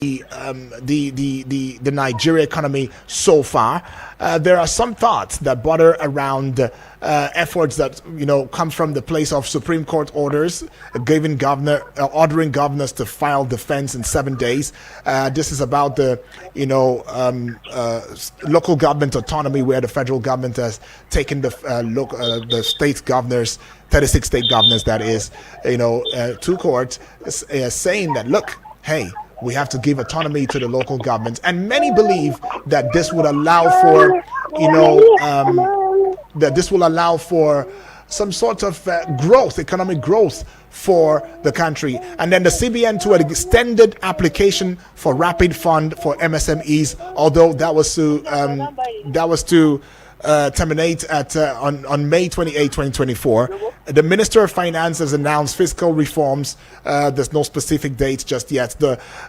the Nigeria economy so far. There are some thoughts that border around efforts that come from the place of Supreme Court orders giving ordering governors to file defense in 7 days. This is about the local government autonomy, where the federal government has taken the state governors, 36 state governors, that is, to court, saying that, look, hey, we have to give autonomy to the local governments, and many believe that this would allow for, some sort of growth, economic growth for the country. And then the CBN to an extended application for rapid fund for MSMEs, although that was to terminate on May 28, 2024. The Minister of Finance has announced fiscal reforms. There's no specific date just yet.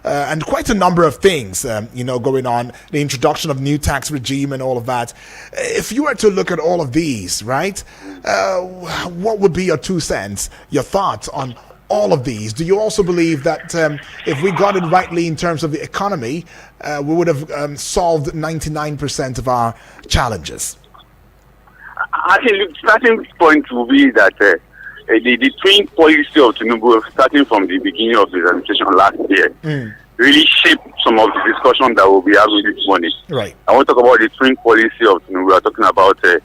And quite a number of things, going on. The introduction of new tax regime and all of that. If you were to look at all of these, right, what would be your 2 cents, your thoughts on all of these? Do you also believe that if we got it rightly in terms of the economy, we would have solved 99% of our challenges? I think the starting point will be that the twin policy of Tinubu, starting from the beginning of his administration last year, really shaped some of the discussion that we'll be having this morning. Right. I want to talk about the twin policy of Tinubu. We are talking about the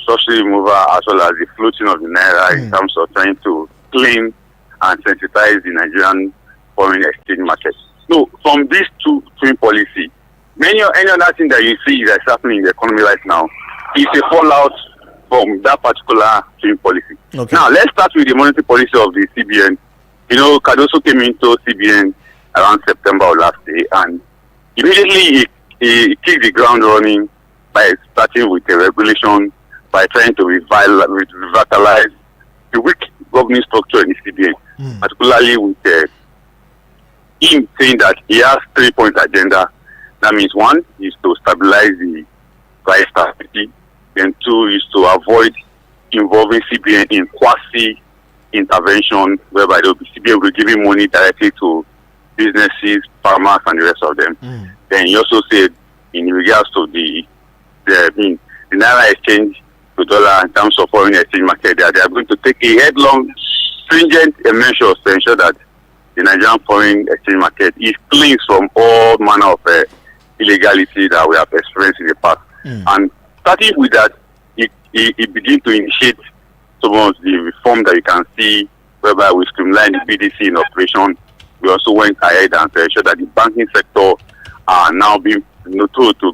social removal as well as the floating of the naira in terms of trying to clean and sensitize the Nigerian foreign exchange market. So, from these two twin policy, any other thing that you see that's happening in the economy right now is a fallout from that particular twin policy. Okay. Now, let's start with the monetary policy of the CBN. Cardoso came into CBN around September of last year, and immediately he kicked the ground running by starting with a regulation, by trying to revitalize the weak governing structure in the CBN, particularly with him saying that he has 3-point agenda. That means 1 is to stabilize the price stability, then 2 is to avoid involving CBN in quasi-intervention, whereby the CBN will be giving money directly to businesses, farmers, and the rest of them. Then he also said, in regards to the naira exchange to dollar in terms of foreign exchange market, they are going to take a headlong, stringent measures to ensure that the Nigerian foreign exchange market is clean from all manner of illegality that we have experienced in the past. And starting with that, he began to initiate some of the reform that you can see, whereby we streamlined the BDC in operation. We also went ahead and to ensure that the banking sector are now being told to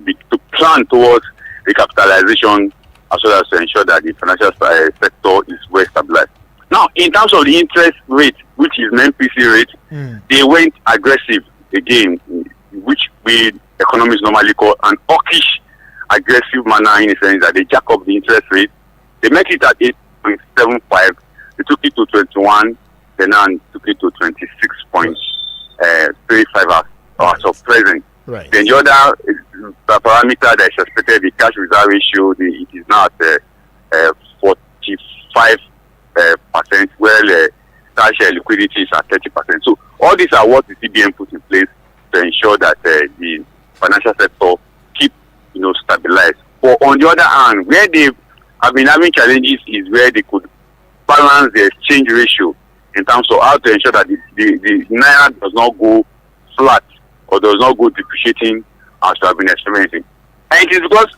plan towards recapitalization, as well as to ensure that the financial sector is well stabilized. Now, in terms of the interest rate, which is an MPC rate, they went aggressive again, which we economists normally call an hawkish, aggressive manner, in the sense that they jack up the interest rate. They make it at 8.75. They took it to 21. They now took it to 26.35 as of present. Right. Then the other parameter that is expected, the cash reserve ratio, it is now at 45%, where cash liquidity is at 30%. So all these are what the CBN put in place to ensure that the financial sector keep stabilized. But on the other hand, where they have been having challenges is where they could balance the exchange ratio in terms of how to ensure that the naira does not go flat or does not go depreciating as we have been experiencing. And it is because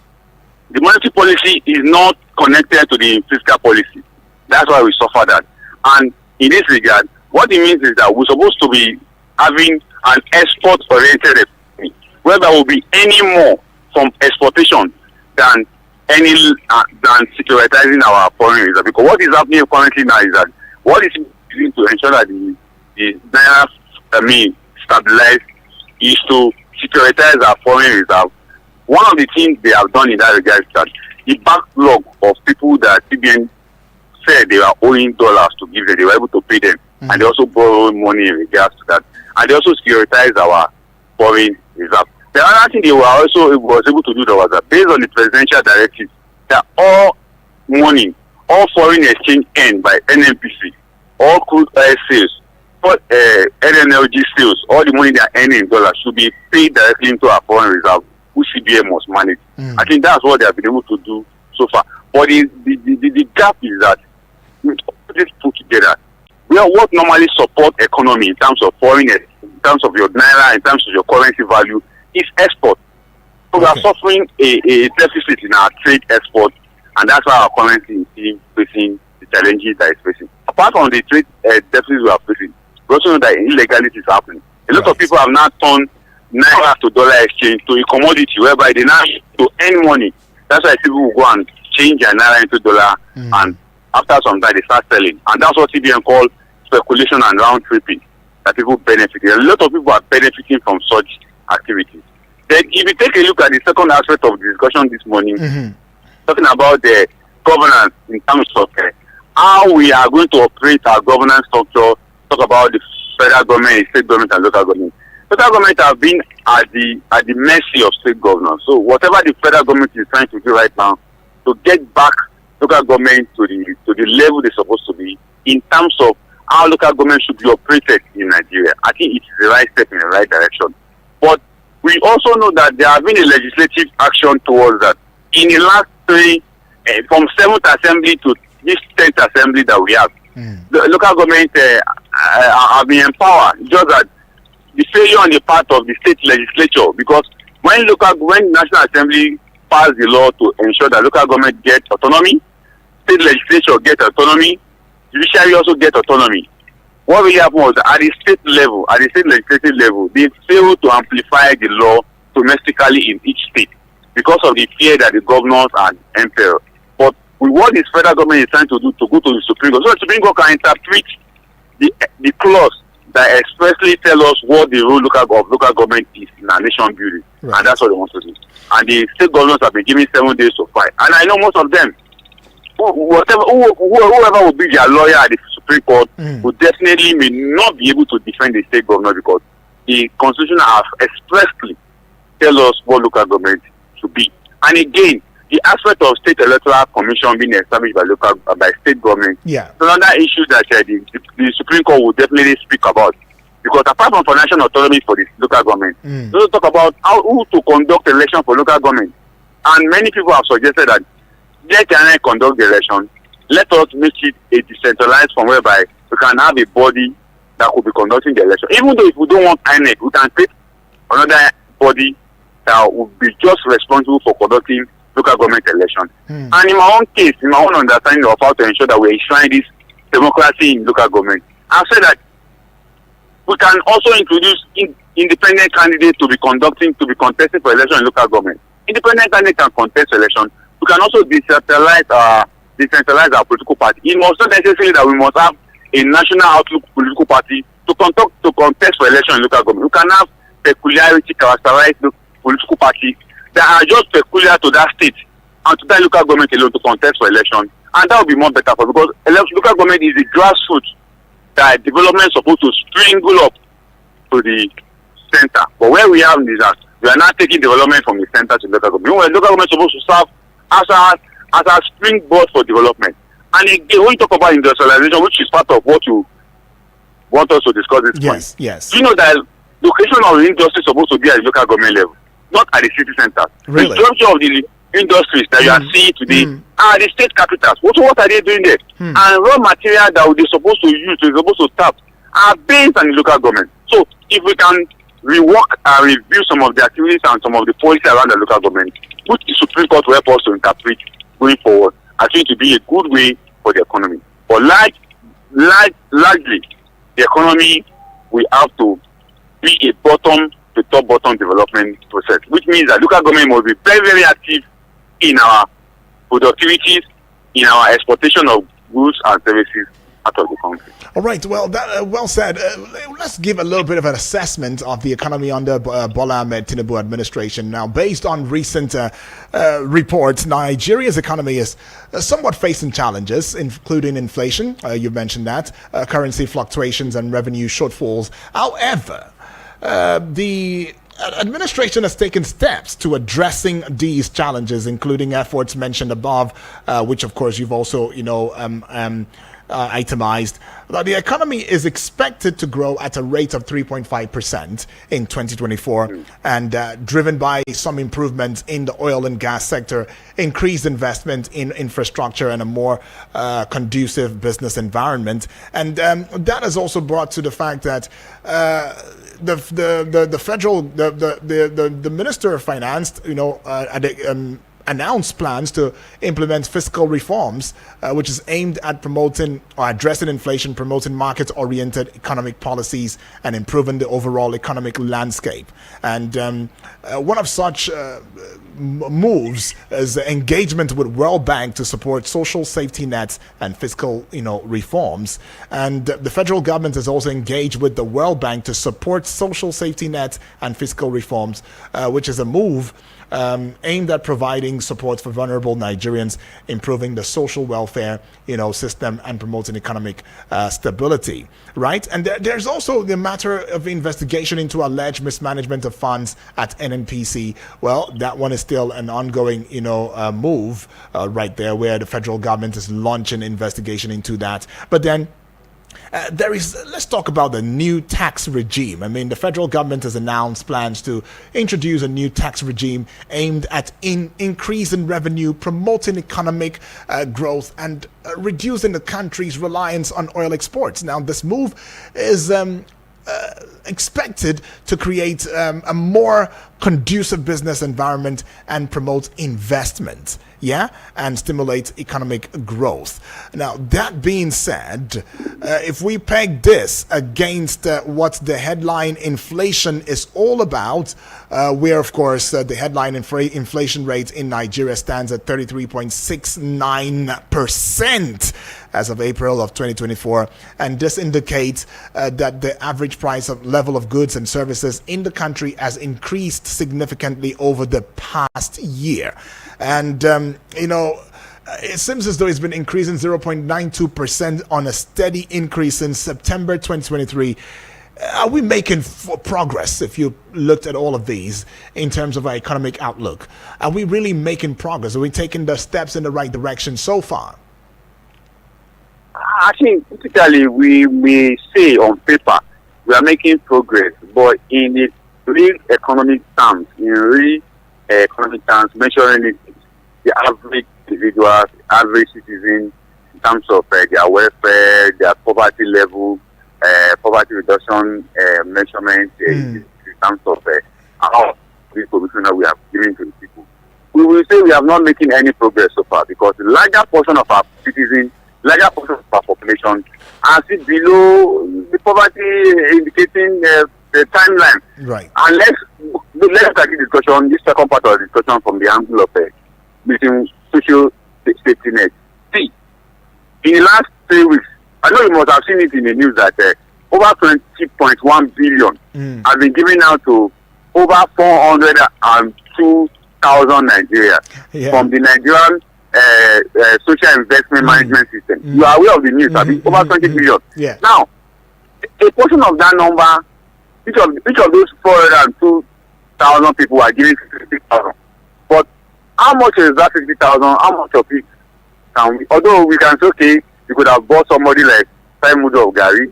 the monetary policy is not connected to the fiscal policy. That's why we suffer that. And in this regard, what it means is that we're supposed to be having an export-oriented economy, where there will be any more from exportation than securitizing our foreign reserve. Because what is happening currently now is that what is doing to ensure that the naira stabilized is to securitize our foreign reserve. One of the things they have done in that regard is that the backlog of people that CBN said they were owing dollars to give them, they were able to pay them, and they also borrow money in regards to that, and they also securitize our foreign reserve. The other thing they were also was able to do that was that based on the presidential directive, that all money, all foreign exchange earned by NNPC, all crude oil sales What NNLG sales, all the money they are earning in dollars should be paid directly into our foreign reserve, which CBN must manage. I think that's what they have been able to do so far. But the gap is that with all this put together, what normally support economy in terms of foreign, in terms of your naira, in terms of your currency value, is export. So we are suffering a deficit in our trade export, and that's why our currency is facing the challenges that it's facing. Apart from the trade deficit we are facing, we also know that illegality is happening. A lot of people have now turned naira to dollar exchange to a commodity whereby they now use to earn money. That's why people will go and change their naira into dollar, and after some time they start selling. And that's what CBN call speculation and round tripping, that people benefit. A lot of people are benefiting from such activities. Then if you take a look at the second aspect of the discussion this morning, talking about the governance in terms of how we are going to operate our governance structure, talk about the federal government, state government, and local government. Federal government have been at the mercy of state governors. So whatever the federal government is trying to do right now to get back local government to the level they're supposed to be in terms of how local government should be operated in Nigeria, I think it is the right step in the right direction. But we also know that there have been a legislative action towards that. In the last three, from 7th Assembly to this 10th Assembly that we have, the local government have been empowered. Just that the failure on the part of the state legislature, because when National Assembly passed the law to ensure that local government get autonomy, state legislature get autonomy, judiciary also get autonomy. What really happened was that at the state level, at the state legislative level, they failed to amplify the law domestically in each state because of the fear that the governors and emperor. But with what this federal government is trying to do to go to the Supreme Court, so the Supreme Court can interpret the clause that expressly tell us what the role of local government is in our nation building. Right. And that's what they want to do. And the state governors have been given 7 days to fight. And I know most of them, whoever will be their lawyer at the Supreme Court will definitely may not be able to defend the state governor, because the Constitution has expressly tell us what local government should be. And again, the aspect of state electoral commission being established by state government, is another issue that the Supreme Court will definitely speak about. Because apart from financial autonomy for the local government, they also talk about who to conduct election for local government. And many people have suggested that let INEC conduct the election. Let us make it a decentralized form whereby we can have a body that will be conducting the election. Even though if we don't want INEC, we can create another body that will be just responsible for conducting local government election. And in my own case, in my own understanding of how to ensure that we enshrine this democracy in local government, I've said that we can also introduce independent candidates to be contesting for election in local government. Independent candidates can contest election. We can also decentralize our political party. It must not necessarily that we must have a national outlook political party to contest for election in local government. We can have peculiarity characterized political party that are just peculiar to that state and to that local government alone to contest for election. And that would be more better for, because local government is the grassroots that development is supposed to springle up to the center. But where we have is that we are now taking development from the center to local government. When local government is supposed to serve as a springboard for development. And again, when you talk about industrialization, which is part of what you want us to discuss this point. Yes. You know that location of the industry is supposed to be at the local government level, not at the city center. Really? The structure of the industries that you are seeing today are the state capitals. What are they doing there? And raw material that they're supposed to use, they're supposed to tap, are based on the local government. So if we can rework and review some of the activities and some of the policy around the local government, which the Supreme Court will help us to interpret going forward, I think to be a good way for the economy. But largely, the economy will have to be a bottom to top bottom development process, which means that local government must be very, very active in our productivities, in our exportation of goods and services out of the country. All right, well, well said. Let's give a little bit of an assessment of the economy under Bola Ahmed Tinubu administration. Now, based on recent reports, Nigeria's economy is somewhat facing challenges, including inflation. You mentioned that, currency fluctuations and revenue shortfalls. However, the administration has taken steps to addressing these challenges, including efforts mentioned above, which of course you've also, itemized that the economy is expected to grow at a rate of 3.5% in 2024, and driven by some improvements in the oil and gas sector, increased investment in infrastructure, and a more conducive business environment. And that has also brought to the fact that the federal the Minister of Finance, announced plans to implement fiscal reforms, which is aimed at promoting or addressing inflation, promoting market-oriented economic policies, and improving the overall economic landscape. And one of such moves is engagement with World Bank to support social safety nets and fiscal, reforms. And the federal government is also engaged with the World Bank to support social safety nets and fiscal reforms, which is a move aimed at providing support for vulnerable Nigerians, improving the social welfare, system, and promoting economic stability, right? And there's also the matter of investigation into alleged mismanagement of funds at NNPC. Well, that one is still an ongoing, move right there, where the federal government is launching investigation into that. But then let's talk about the new tax regime. I mean, the federal government has announced plans to introduce a new tax regime aimed at increasing revenue, promoting economic growth, and reducing the country's reliance on oil exports. Now, this move is expected to create a more conducive business environment and promote investment, and stimulate economic growth. Now, that being said, if we peg this against what the headline inflation is all about, where, of course, the headline inflation rate in Nigeria stands at 33.69% as of April of 2024, and this indicates that the average price of level of goods and services in the country has increased significantly over the past year. And, it seems as though it's been increasing 0.92% on a steady increase since September 2023. Are we making progress, if you looked at all of these, in terms of our economic outlook? Are we really making progress? Are we taking the steps in the right direction so far? I think typically we may say on paper we are making progress, but in the real economic terms, measuring it, the average individual, average citizen, in terms of their welfare, their poverty level, poverty reduction measurement, in terms of how this provision that we have given to the people, we will say we have not making any progress so far, because the larger portion of our citizens, larger portion of our population are still below the poverty indicating the timeline. Right. And let's start the discussion, this second part of the discussion, from the angle of meeting social safety net. See, in the last 3 weeks, I know you must have seen it in the news that over 20.1 billion have been given out to over 402,000 Nigerians from the Nigerian social investment management system. You are aware of the news, over 20 billion. Yeah. Now, a portion of that number, each of those 402,000 people are giving 50,000. But how much is that 50,000? How much of it can we? Although we can say, okay, you could have bought somebody like 5 mudu of gari,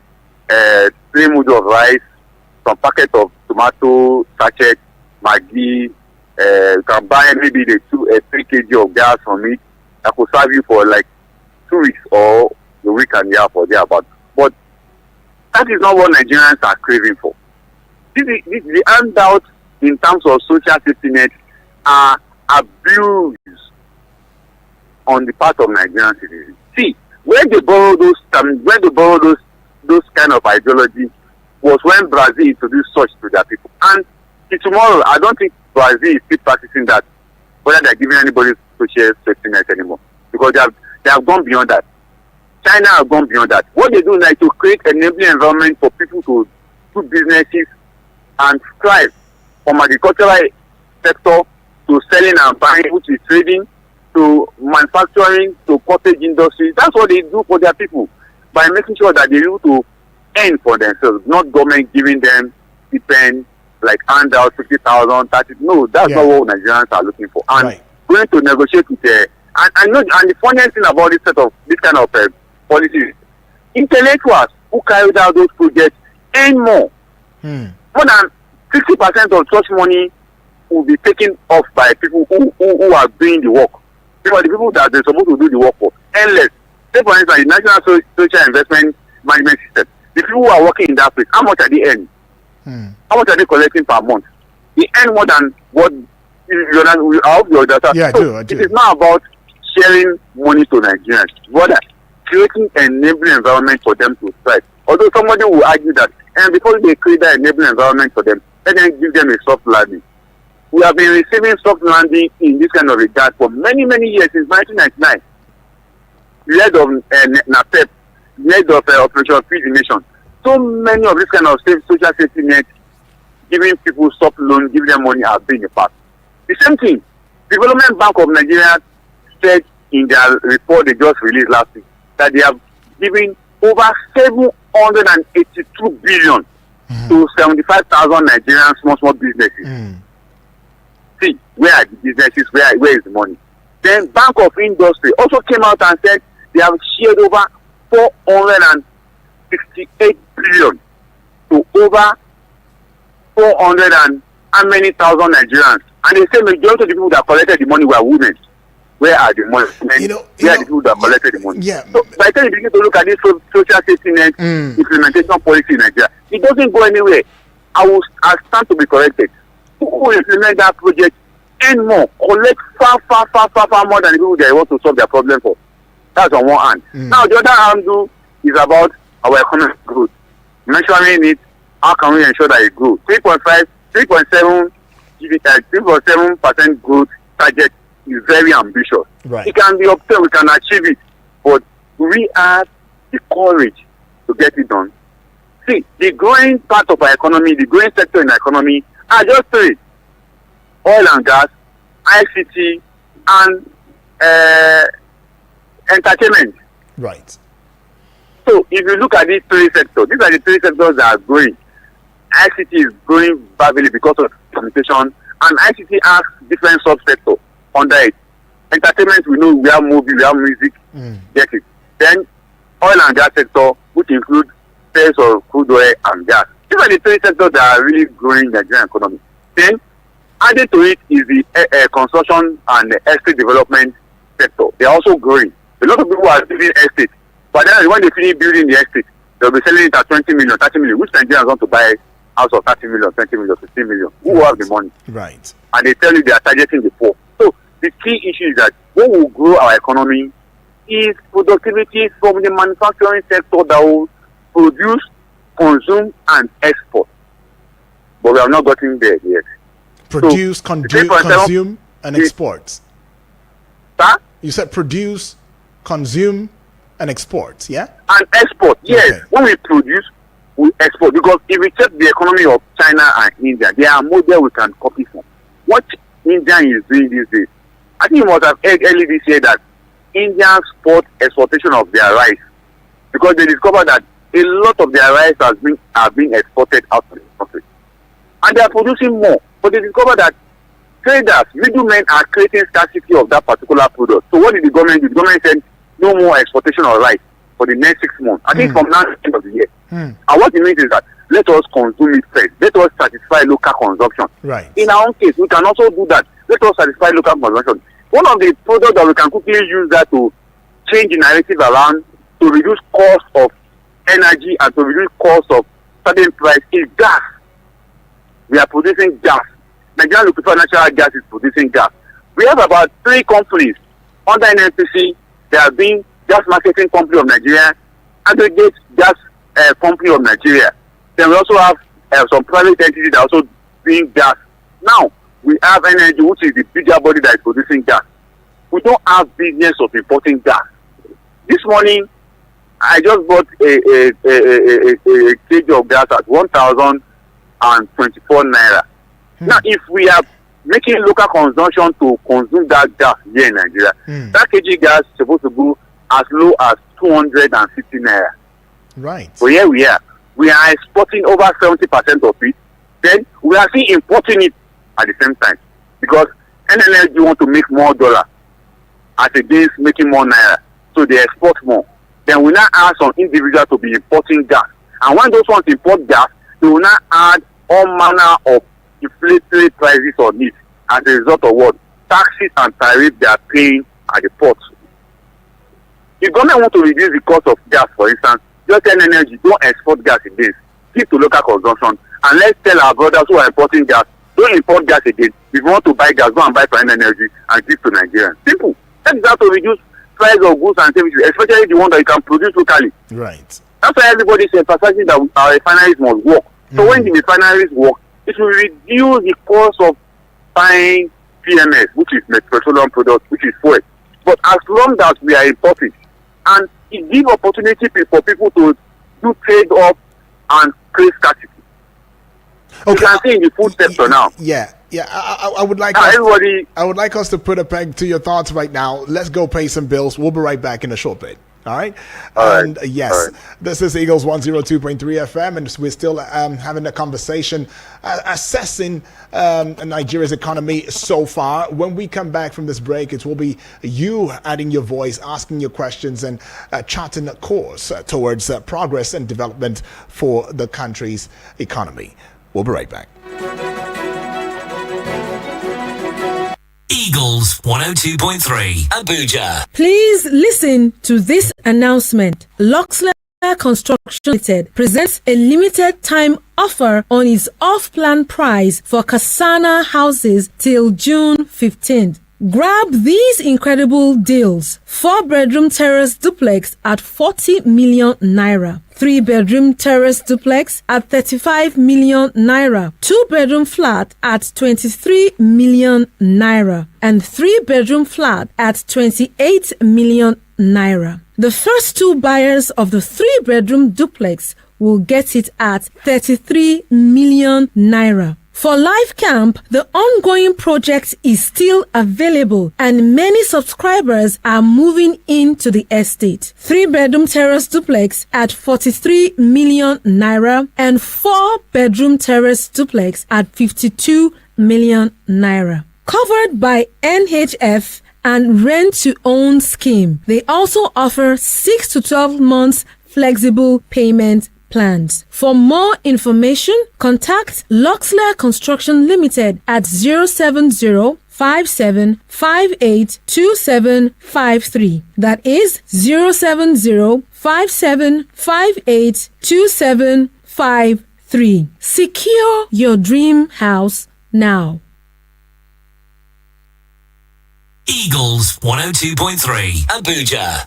3 mudu of rice, some packet of tomato, sachet, Maggi. You can buy maybe 3 kg of gas from it. That could serve you for like 2 weeks or a week and a half or thereabout. But that is not what Nigerians are craving for. The handout in terms of social safety net are abused on the part of Nigerian citizens. See, where they borrow those kind of ideology was when Brazil introduced such to their people. And tomorrow, I don't think Brazil is still practicing that, whether they're giving anybody social safety net anymore, because they have gone beyond that. China have gone beyond that. What they do now is to create an enabling environment for people to do businesses and thrive, from agricultural sector to selling and buying, which is trading, to manufacturing, to cottage industry. That's what they do for their people, by making sure that they're able to earn for themselves, not government giving them stipend, like handout 50,000, 30. No, that's not what Nigerians are looking for. And going to negotiate with and the funniest thing about this kind of policy, intellectuals who carried out those projects earn more. More than 60% of such money will be taken off by people who are doing the work. Because the people that they're supposed to do the work for earn less. Say for instance, the National Social Investment Management System, the people who are working in that place, how much are they earning? How much are they collecting per month? They earn more than what I hope you understand. Yeah, I do. It is not about sharing money to Nigerians, but creating an enabling environment for them to thrive. Although somebody will argue that, and before they create that enabling environment for them, let them give them a soft landing. We have been receiving soft landing in this kind of regard for many, many years, since 1999. The head of NAPEP, the head of Operation Feed the Nation. So many of this kind of social safety nets, giving people soft loans, giving them money, have been in the past. The same thing, Development Bank of Nigeria said in their report they just released last week that they have given over 782 billion to 75,000 Nigerian small businesses. See, where are the businesses? Where is the money? Then Bank of Industry also came out and said they have shared over 468 billion to over 400 and how many thousand Nigerians. And they say majority of the people that collected the money were women. Where are the money? Where are the people that collected the money? Yeah. So by the time you begin to look at this social safety net implementation policy in Nigeria, it doesn't go anywhere. I stand to be corrected. Who will implement that project and more, collect far more than the people they want to solve their problem for. That's on one hand. Now the other hand is about our economic growth. Measuring it, how can we ensure that it grows? 3.7% growth target is very ambitious. Right. It can be obtained, we can achieve it, but we have the courage to get it done. See, the growing part of our economy, the growing sector in our economy are just three: oil and gas, ICT, and entertainment. Right. So if you look at these three sectors, these are the three sectors that are growing. ICT is growing badly because of communication, and ICT has different subsectors under it. Entertainment, we know we have movie, we have music, get it. Then oil and gas sector, which includes sales of crude oil and gas. These are the three sectors that are really growing in the Nigerian economy. Then added to it is the construction and the estate development sector. They are also growing. A lot of people are building estate, but then when they finish building the estate, they'll be selling it at 20 million, 30 million. Which Nigerians want to buy house of 30 million, 20 million, 15 million? Who have the money? Right. And they tell you they are targeting the poor. So the key issue is that what will grow our economy is productivity from the manufacturing sector that will produce, consume, and export. But we have not gotten there yet. Produce, consume, and export. Sir? You said produce, consume, and export, yeah? And export, yes. Okay. When we produce, we export. Because if we check the economy of China and India, they are model we can copy from. What India is doing these days, I think you must have heard early this year that India support exportation of their rice, because they discovered that a lot of their rice are being exported out of the country. And they are producing more. But they discovered that traders, middlemen are creating scarcity of that particular product. So what did the government do? The government said no more exportation of rice for the next 6 months. I think from now to the end of the year. And what it means is that let us consume it first. Let us satisfy local consumption. Right. In our own case, we can also do that. Let us satisfy local consumption. One of the products that we can quickly use that to change the narrative around, to reduce cost of energy and to reduce cost of certain price is gas. We are producing gas. Nigeria Liquefied Natural Gas is producing gas. We have about 3 companies under NNPC. They are being Gas Marketing Company of Nigeria, Aggregate Gas Company of Nigeria. Then we also have some private entities that are also doing gas. Now, we have energy, which is the bigger body that is producing gas. We don't have business of importing gas. This morning, I just bought a kg of gas at 1,024 naira. Now, if we are making local consumption to consume that gas here in Nigeria, that kg gas is supposed to go as low as 250 naira. Right. So here we are. We are exporting over 70% of it. Then we are still importing it at the same time, because NNLG want to make more dollar as against making more naira. So they export more. then we now ask some individuals to be importing gas. And when those ones import gas, they will now add all manner of inflationary prices on it as a result of what? Taxes and tariffs they are paying at the ports. If government want to reduce the cost of gas, for instance, just tell energy, don't export gas again. Keep to local consumption. And let's tell our brothers who are importing gas, don't import gas again. If you want to buy gas, go and buy foreign energy and give to Nigerians. Simple. That's how to reduce price of goods and services, especially the one that you can produce locally. Right. That's why everybody is emphasizing that our refineries must work. So when the refineries work, it will reduce the cost of buying PMS, which is petroleum products, which is fuel. But as long as we are importing, and it gives opportunity for people to do trade off and create scarcity. Okay. You can see in the food sector now. Yeah. I would like I would like us to put a peg to your thoughts right now. Let's go pay some bills. We'll be right back in a short bit. All right. Yes, this is Eagles 102.3 FM, and we're still having a conversation assessing Nigeria's economy so far. When we come back from this break, it will be you adding your voice, asking your questions, and charting a course towards progress and development for the country's economy. We'll be right back. Eagles 102.3 Abuja. Please listen to this announcement. Luxler Construction Limited presents a limited time offer on its off-plan price for Kasana houses till June 15th. Grab these incredible deals. 4-bedroom terrace duplex at 40 million naira. 3-bedroom terrace duplex at 35 million naira. 2-bedroom flat at 23 million naira. And 3-bedroom flat at 28 million naira. The first 2 buyers of the 3-bedroom duplex will get it at 33 million naira. For Life Camp, the ongoing project is still available and many subscribers are moving into the estate. 3-bedroom terrace duplex at 43 million naira and 4-bedroom terrace duplex at 52 million naira. Covered by NHF and rent-to-own scheme. They also offer 6 to 12 months flexible payment plans. For more information, contact Luxler Construction Limited at 070-5758-2753. That is 070-5758-2753. Secure your dream house now. Eagles 102.3 Abuja.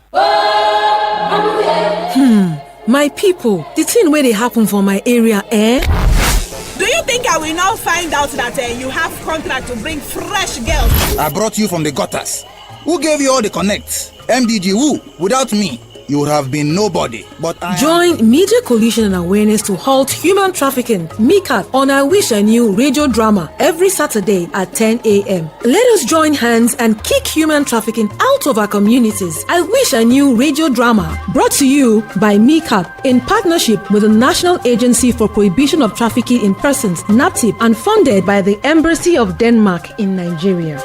My people, the thing where they happen for my area, Do you think I will now find out that you have contract to bring fresh girls? I brought you from the gutters. Who gave you all the connects? MDG who? Without me, you would have been nobody. But Join Media Coalition and Awareness to Halt Human Trafficking, MICAT, on I Wish I Knew radio drama every Saturday at 10 a.m. Let us join hands and kick human trafficking out of our communities. I Wish I Knew radio drama, brought to you by MICAT in partnership with the National Agency for Prohibition of Trafficking in Persons, NAPTIP, and funded by the Embassy of Denmark in Nigeria.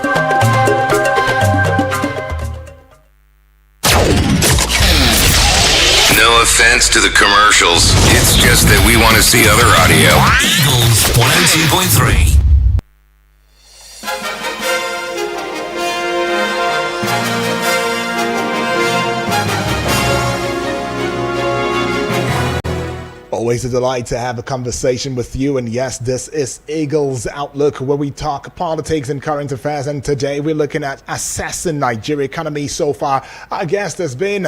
No offense to the commercials. It's just that we want to see other audio. Eagles 102.3. Always a delight to have a conversation with you. And yes, this is Eagles Outlook, where we talk politics and current affairs. And today we're looking at assessing Nigeria economy so far. Our guest has been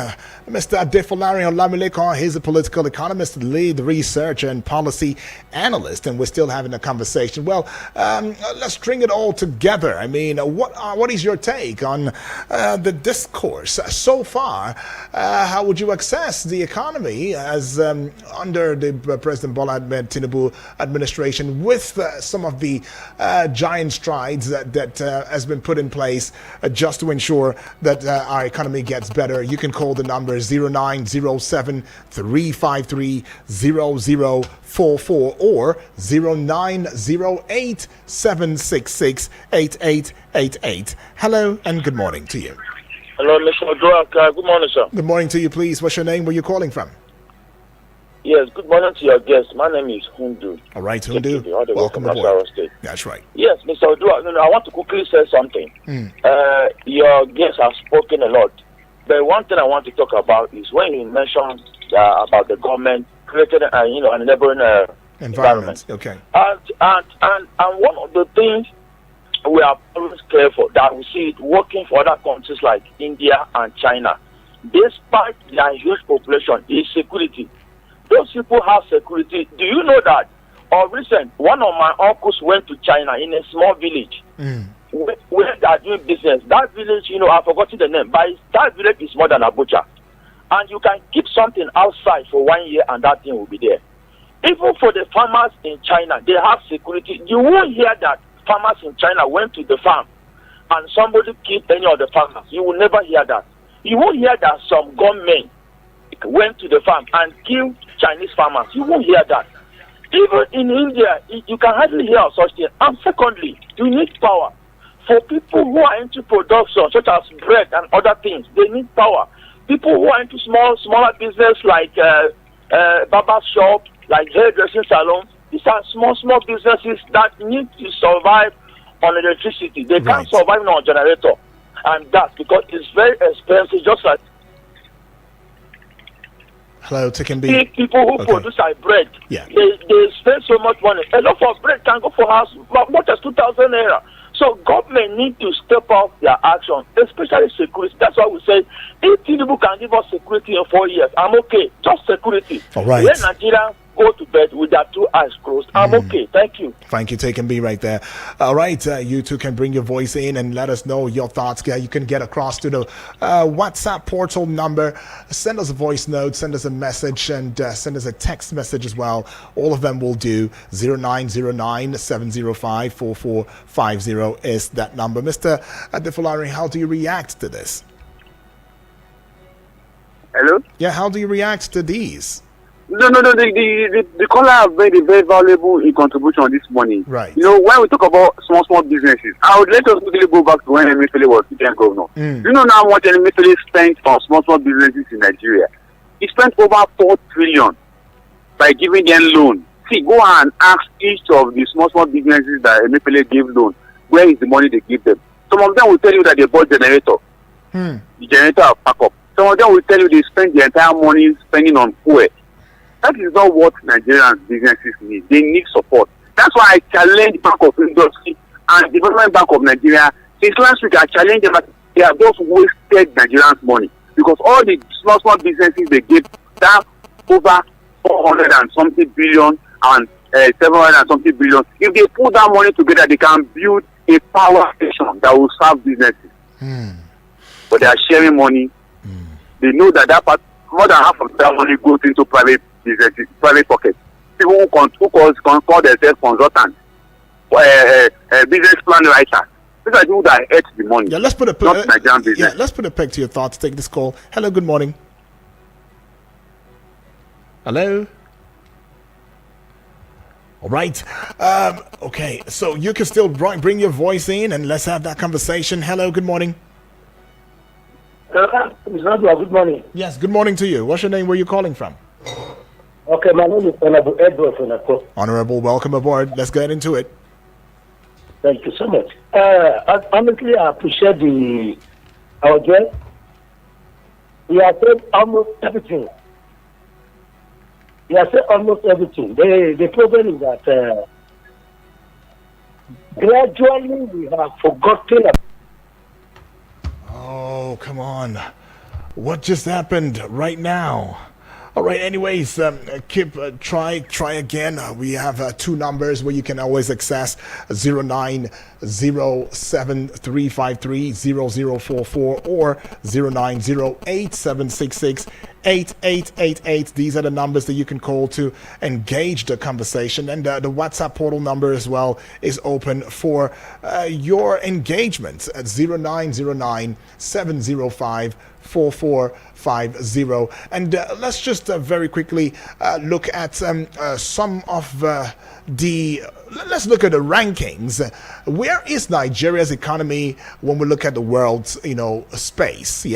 Mr. Adefolari Olamilekon. He's a political economist, lead researcher and policy analyst. And we're still having a conversation. Well, let's string it all together. I mean, what is your take on the discourse so far? How would you assess the economy as under the President Bola Ahmed Tinubu administration, with some of the giant strides that has been put in place just to ensure that our economy gets better? You can call the number 0907 353 0044 or 0908 766 8888. Hello and good morning to you. Hello, Mr. Odrak. Good morning, sir. Good morning to you, please. What's your name? Where you calling from? Yes, good morning to your guest. My name is Hundu. All right, Hundu. Welcome aboard. Nasarawa State. That's right. Yes, Mr. Odrak, I want to quickly say something. Your guest has spoken a lot. But one thing I want to talk about is when you mentioned about the government creating a neighboring environment. Okay. And one of the things we are always careful that we see it working for other countries like India and China. Despite their huge population, is security. Those people have security. Do you know that? Recent, one of my uncles went to China in a small village where they are doing business. That village, I've forgotten the name, but that village is more than Abuja. And you can keep something outside for 1 year and that thing will be there. Even for the farmers in China, they have security. You won't hear that farmers in China went to the farm and somebody killed any of the farmers. You will never hear that. You won't hear that some gunmen went to the farm and killed Chinese farmers. You won't hear that. Even in India, you can hardly hear of such things. And secondly, you need power. For people who are into production, such as bread and other things, they need power. People who are into smaller business like barber shop, like hairdressing salon, these are small businesses that need to survive on electricity. They can't survive on a generator. And that's because it's very expensive, just like hello, Taken B. People who produce our bread, they spend so much money. A lot of bread can go for house, much as 2,000 naira. So government need to step up their action, especially security. That's why we say, if Tinubu can give us security in 4 years, I'm okay. Just security. All right. When Nigeria go to bed with their 2 eyes closed, I'm okay. Thank you. Thank you, Taken B right there. All right, you two can bring your voice in and let us know your thoughts. You can get across to the WhatsApp portal number. Send us a voice note, send us a message, and send us a text message as well. All of them will do. 0909-705-4450 is that number. Mr. Adefolari, how do you react to this? Hello? Yeah, how do you react to these? No. The caller have made a very valuable contribution this morning. Right. When we talk about small businesses, I would let us quickly go back to when Emefiele was Indian governor. You know now how much Emefiele spent on small businesses in Nigeria? He spent over 4 trillion by giving them loan. See, go and ask each of the small businesses that Emefiele gave loan, where is the money they give them? Some of them will tell you that they bought generator. The generator have pack up. Some of them will tell you they spent the entire money spending on fuel. That is not what Nigerian businesses need. They need support. That's why I challenge Bank of Industry and Development Bank of Nigeria. Since last week, I challenged them that they have just wasted Nigerians' money. Because all the small businesses they gave, that over 400 and something billion and 700 and something billion. If they put that money together, they can build a power station that will serve businesses. But they are sharing money. They know that part, more than half of that money goes into private businesses, private pockets. People who call themselves consultants, business plan writers. These are people that hate the money. Yeah, let's put a let's put a peg to your thoughts. Take this call. Hello, good morning. Hello. All right. Okay, so you can still bring your voice in and let's have that conversation. Hello, good morning. Good morning. Yes, good morning to you. What's your name? Where are you calling from? Okay, my name is Honorable Edward from Akko. Honorable, welcome aboard. Let's get into it. Thank you so much. Honestly, I appreciate our guest. We have said almost everything. The problem is that gradually we have forgotten about. Oh, come on. What just happened right now? All right, anyways, try again. We have 2 numbers where you can always access 0907-353-0044 or 0908-766 8888. These are the numbers that you can call to engage the conversation, and the WhatsApp portal number as well is open for your engagement at 0909 705 4450. And let's just very quickly look at some of let's look at the rankings. Where is Nigeria's economy when we look at the world's space?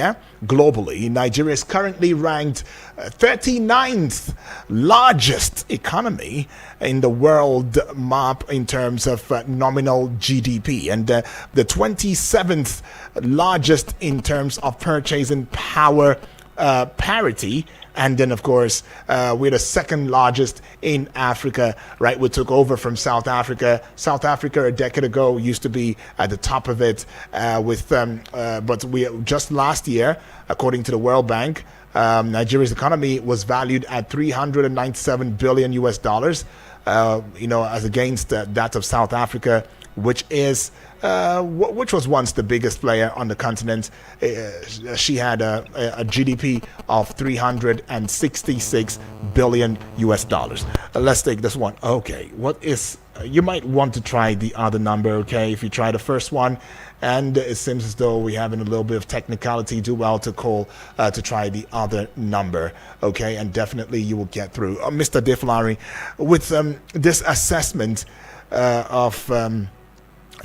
Globally, Nigeria is currently ranked 39th largest economy in the world map in terms of nominal GDP, and the 27th largest in terms of purchasing power parity. And then, of course, we're the second largest in Africa, right? We took over from South Africa. South Africa a decade ago used to be at the top of it but we just last year, according to the World Bank, Nigeria's economy was valued at $397 billion US dollars, as against that of South Africa, which was once the biggest player on the continent. She had a GDP of 366 billion US dollars. Let's take this one. Okay, you might want to try the other number, okay? If you try the first one and it seems as though we're having a little bit of technicality, do well to call to try the other number, okay? And definitely you will get through. Mr. Deflari, with this assessment of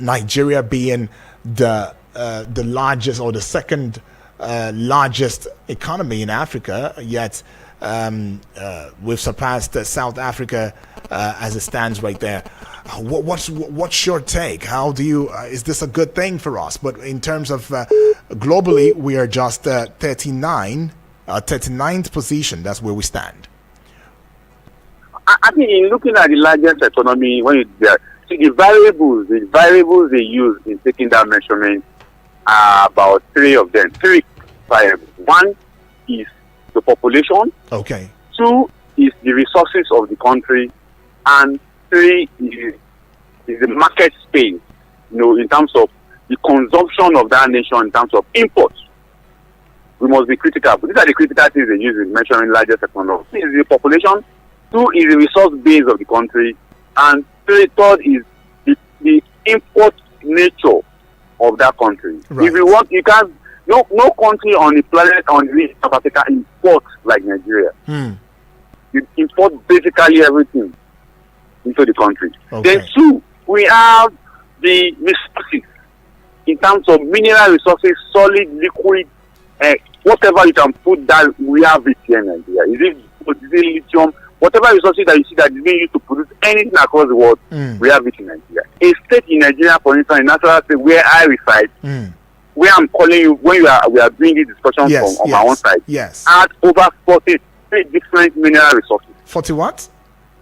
Nigeria being the largest or the second largest economy in Africa, yet we've surpassed South Africa as it stands right there. What's your take? How do you? Is this a good thing for us? But in terms of globally, we are just 39th position. That's where we stand. I think in looking at the largest economy, when you see the variables they use in taking that measurement are about three variables. One is the population. Okay. Two is the resources of the country, and three is the market space. In terms of the consumption of that nation, in terms of imports, we must be critical. But these are the critical things they use in measuring largest economy. One is the population. Two is the resource base of the country, and third is the import nature of that country. Right. If you want, you can. No country on the planet, on the region of Africa, imports like Nigeria. You import basically everything into the country. Okay. Then two, we have the resources in terms of mineral resources, solid, liquid, whatever you can put that we have it here in Nigeria. Is it lithium? Whatever resources that you see that is being used to produce anything across the world, we have it in Nigeria. A state in Nigeria, for instance, in Nasarawa State, where I reside, where I'm calling you, when we are doing this discussion on my own side, has over 43 different mineral resources. 40 what?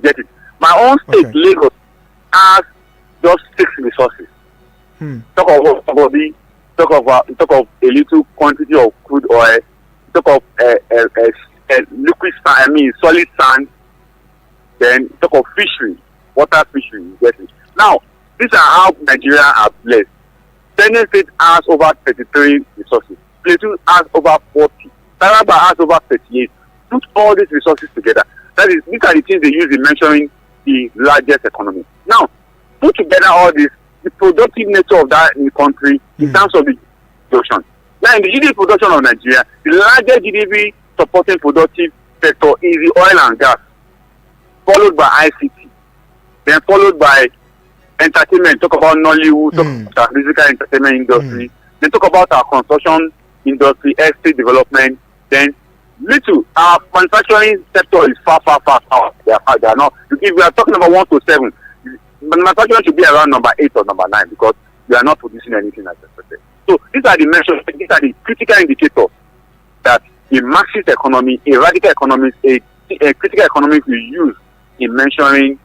Get it? My own state, Lagos, has just 6 resources. Talk of a little quantity of crude oil. Talk of liquid sand, solid sand. Then talk of fishery, water fishery. You get it? Now, these are how Nigeria are blessed. Benin State has over 33 resources. Plateau has over 40. Taraba has over 38. Put all these resources together. These are the things they use in measuring the largest economy. Now, put together all this, the productive nature of that in the country in terms of the production. Now, in the GDP production of Nigeria, the largest GDP supporting productive sector is the oil and gas, followed by ICT, then followed by entertainment. Talk about Nollywood, talk about our musical entertainment industry, then talk about our construction industry, estate development, then our manufacturing sector is far out. They are not. If we are talking about 1 to 7, manufacturing should be around number 8 or number 9 because we are not producing anything as expected. So these are the measures, these are the critical indicators that a Marxist economy, a radical economy, a critical economy will use in measuring.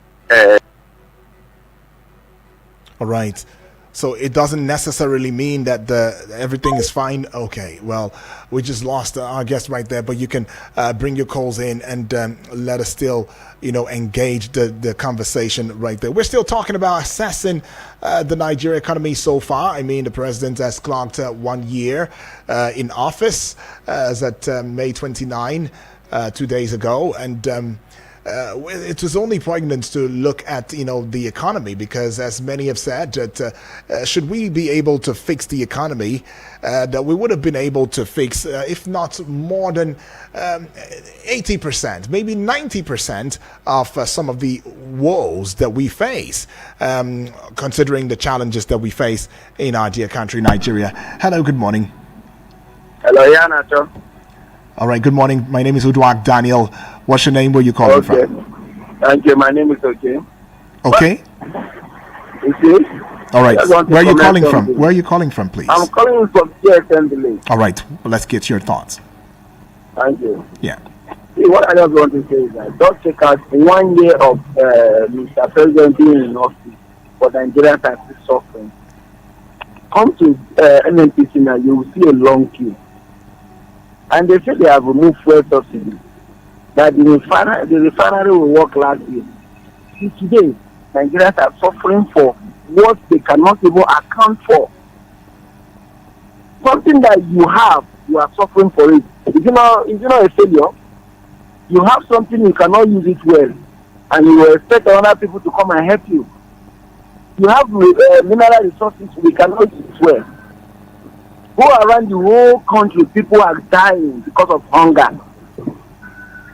All right. So it doesn't necessarily mean that everything is fine. Okay, well, we just lost our guest right there, but you can bring your calls in and let us still, engage the conversation right there. We're still talking about assessing the Nigeria economy so far. I mean, the president has clocked 1 year in office as at May 29, 2 days ago, and it was only poignant to look at the economy, because as many have said that should we be able to fix the economy, that we would have been able to fix if not more than 80%, maybe 90% of some of the woes that we face, considering the challenges that we face in our dear country Nigeria. Hello, good morning. Hello, Yana. All right, good morning. My name is Uduak Daniel. What's your name? Where you calling from? Thank you. My name is Okay. Okay. Okay. All right. Where are you calling from? Where are you calling from, please? I'm calling from CSM Village. All right. Well, let's get your thoughts. Thank you. Yeah. See, what I just want to say is that don't take out 1 year of Mr. President being in office for the Nigerians are still suffering. Come to NNPC now, you will see a long queue. And they say they have removed fuel subsidy. That the refinery will work last year. See, today, Nigerians are suffering for what they cannot even account for. Something that you have, you are suffering for it. Is it not a failure? You have something, you cannot use it well, and you will expect other people to come and help you. You have mineral resources, we cannot use it well. Go around the whole country, people are dying because of hunger.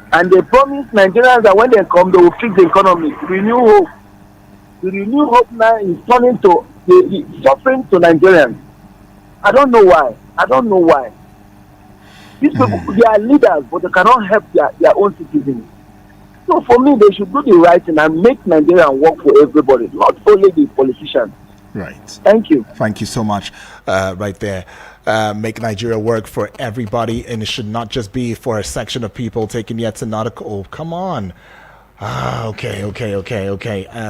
And they promise Nigerians that when they come, they will fix the economy. Renew hope. The renew hope now is turning to the suffering to Nigerians. I don't know why. These people, they are leaders, but they cannot help their own citizens. So for me, they should do the right thing and make Nigeria work for everybody, not only the politicians. Right. Thank you. Thank you so much. Right there. Make Nigeria work for everybody, and it should not just be for a section of people taking yet another. Oh, come on. Okay.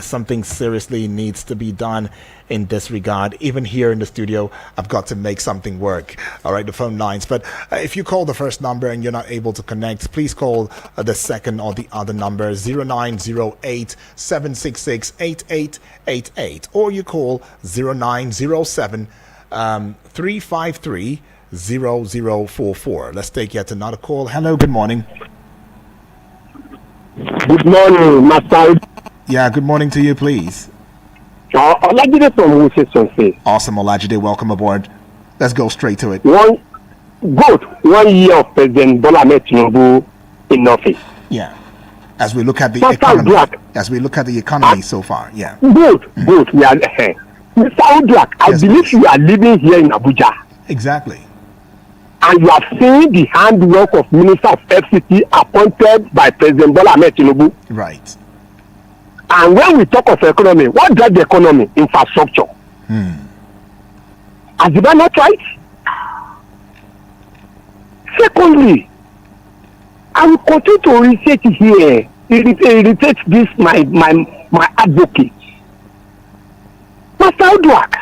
Something seriously needs to be done in this regard. Even here in the studio, I've got to make something work. All right, the phone lines. But if you call the first number and you're not able to connect, please call the second or the other number, 0908-766-8888, or you call 0907-353-0044. Let's take yet another call. Hello, good morning. Good morning, Master. Yeah, good morning to you, please. Olajide from Wuse. Awesome, Olajide. Welcome aboard. Let's go straight to it. 1 year of President Bola Ahmed Tinubu in office. Yeah. As we look at the economy, so far, yeah. Good. We are Mr. Uduak, I believe you are living here in Abuja. Exactly. And you have seen the handwork of Minister of FCT appointed by President Bola Ahmed Tinubu. Right. And when we talk of economy, what drives the economy? Infrastructure. Has the man not right? Secondly, I will continue to research here. Irritate this my advocate. Master Uduak,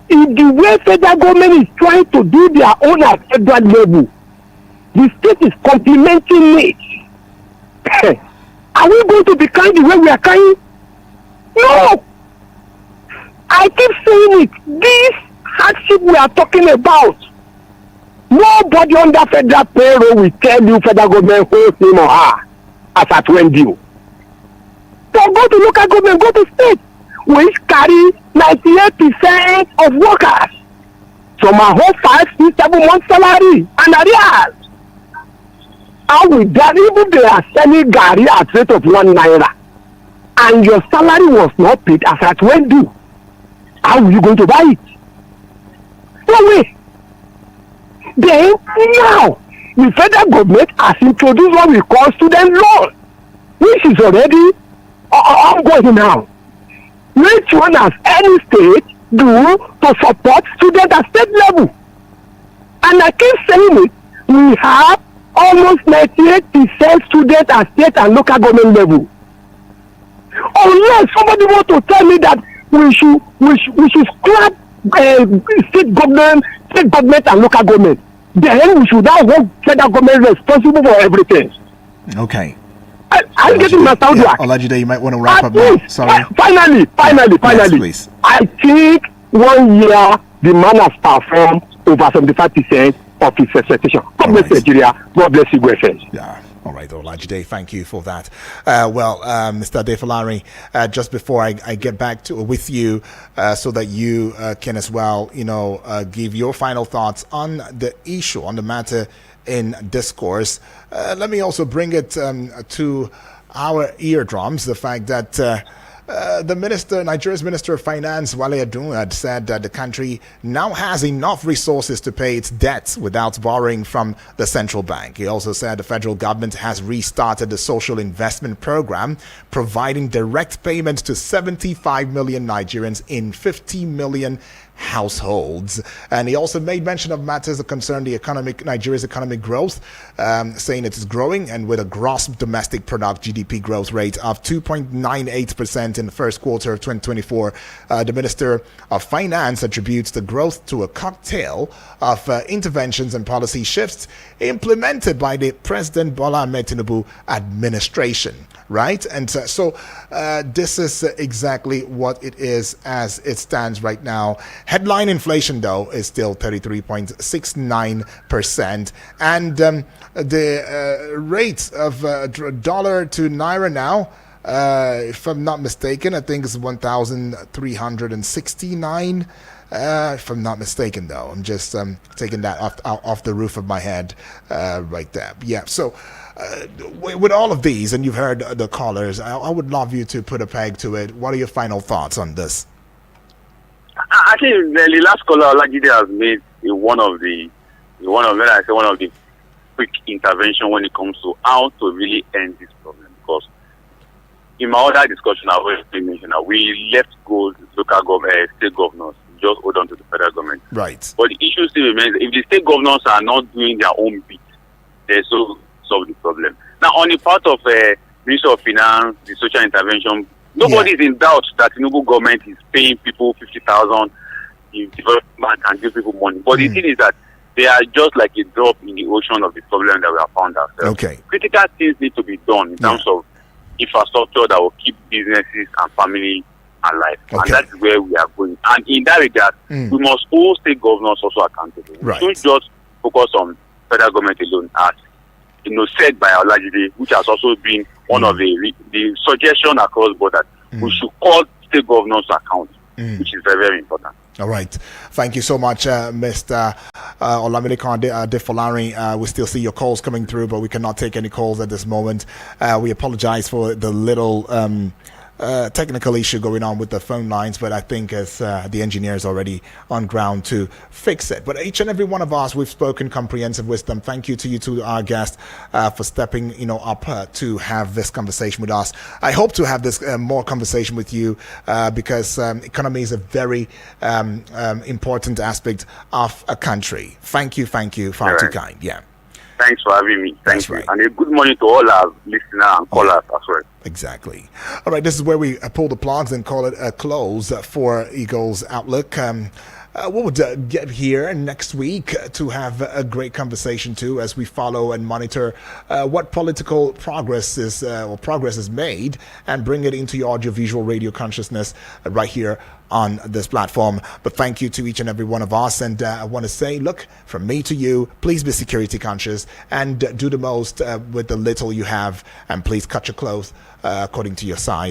in the way federal government is trying to do their own at federal level, the state is complementing it. Are we going to be kind the way we are kind? No. I keep saying it. This hardship we are talking about, nobody under federal payroll will tell you federal government holds him or her as at when due. So go to local government, go to state, which carry 98% of workers. Some are hold 5, 6, 7 months salary and arrears. How will that, even they are selling Gary at rate of 1 naira, and your salary was not paid as at when due? How are you going to buy it? No way. Then now, the federal government has introduced what we call student loan, which is already ongoing now. Which one has any state do to support students at state level? And I keep saying it, we have almost 98% students at state and local government level. Unless somebody wants to tell me that we should scrap state government and local government. Then we should now hold federal government responsible for everything. Okay. I'm getting my sound right. Olajide, you might want to wrap up now. Sorry. Finally. Yes, please. I think 1 year the man has performed over 75% of his expectation. God bless Nigeria. God bless you, friends. Yeah. All right, Olajide, thank you for that. Mr. Adefolari, just before I get back to with you, so that you can as well, give your final thoughts on the issue, on the matter in discourse. Let me also bring it to our eardrums, the fact that Nigeria's Minister of Finance, Wale Edun, had said that the country now has enough resources to pay its debts without borrowing from the central bank. He also said the federal government has restarted the social investment program, providing direct payments to 75 million Nigerians in 50 million households. And he also made mention of matters that concern Nigeria's economic growth, saying it is growing, and with a gross domestic product GDP growth rate of 2.98% in the first quarter of 2024. The Minister of Finance attributes the growth to a cocktail of interventions and policy shifts implemented by the President Bola Ahmed Tinubu administration. Right? And so this is exactly what it is as it stands right now. Headline inflation, though, is still 33.69%. And the rate of dollar to naira now, if I'm not mistaken, I think is 1,369. If I'm not mistaken, though. I'm just taking that off the roof of my head right there. Yeah, so with all of these, and you've heard the callers, I would love you to put a peg to it. What are your final thoughts on this? I think the last caller, Olajide, has made one of the quick intervention when it comes to how to really end this problem. Because in my other discussion, I already mentioned that we let go local government, state governors, just hold on to the federal government. Right. But the issue still remains: if the state governors are not doing their own bit, they so solve the problem. Now, on the part of Ministry of Finance, the social intervention, nobody is in doubt that the Tinubu government is paying people 50,000 in development and give people money. But the thing is that they are just like a drop in the ocean of the problem that we have found ourselves. Okay. Critical things need to be done in terms of infrastructure that will keep businesses and family alive. Okay. And that's where we are going. And in that regard, we must hold state governors also accountable. Right. We shouldn't just focus on federal government alone, as said by Olajide, which has also been one of the suggestion across borders. We should call state governors to account, which is very, very important. All right. Thank you so much, Mr. Olamilekan Adefolari. We still see your calls coming through, but we cannot take any calls at this moment. We apologize for the little technical issue going on with the phone lines, but I think as the engineer is already on ground to fix it. But each and every one of us, we've spoken comprehensive wisdom. Thank you to our guest for stepping up to have this conversation with us. I hope to have this more conversation with you because economy is a very important aspect of a country. Thank you, far too kind. Yeah. Thanks for having me. Thank you. Right. And a good morning to all our listeners and callers as well. Exactly. All right, this is where we pull the plugs and call it a close for Eagles Outlook. We'll get here next week to have a great conversation too, as we follow and monitor what political progress is made and bring it into your audiovisual radio consciousness right here on this platform. But thank you to each and every one of us, and I want to say, look, from me to you, please be security conscious and do the most with the little you have, and please cut your clothes according to your size.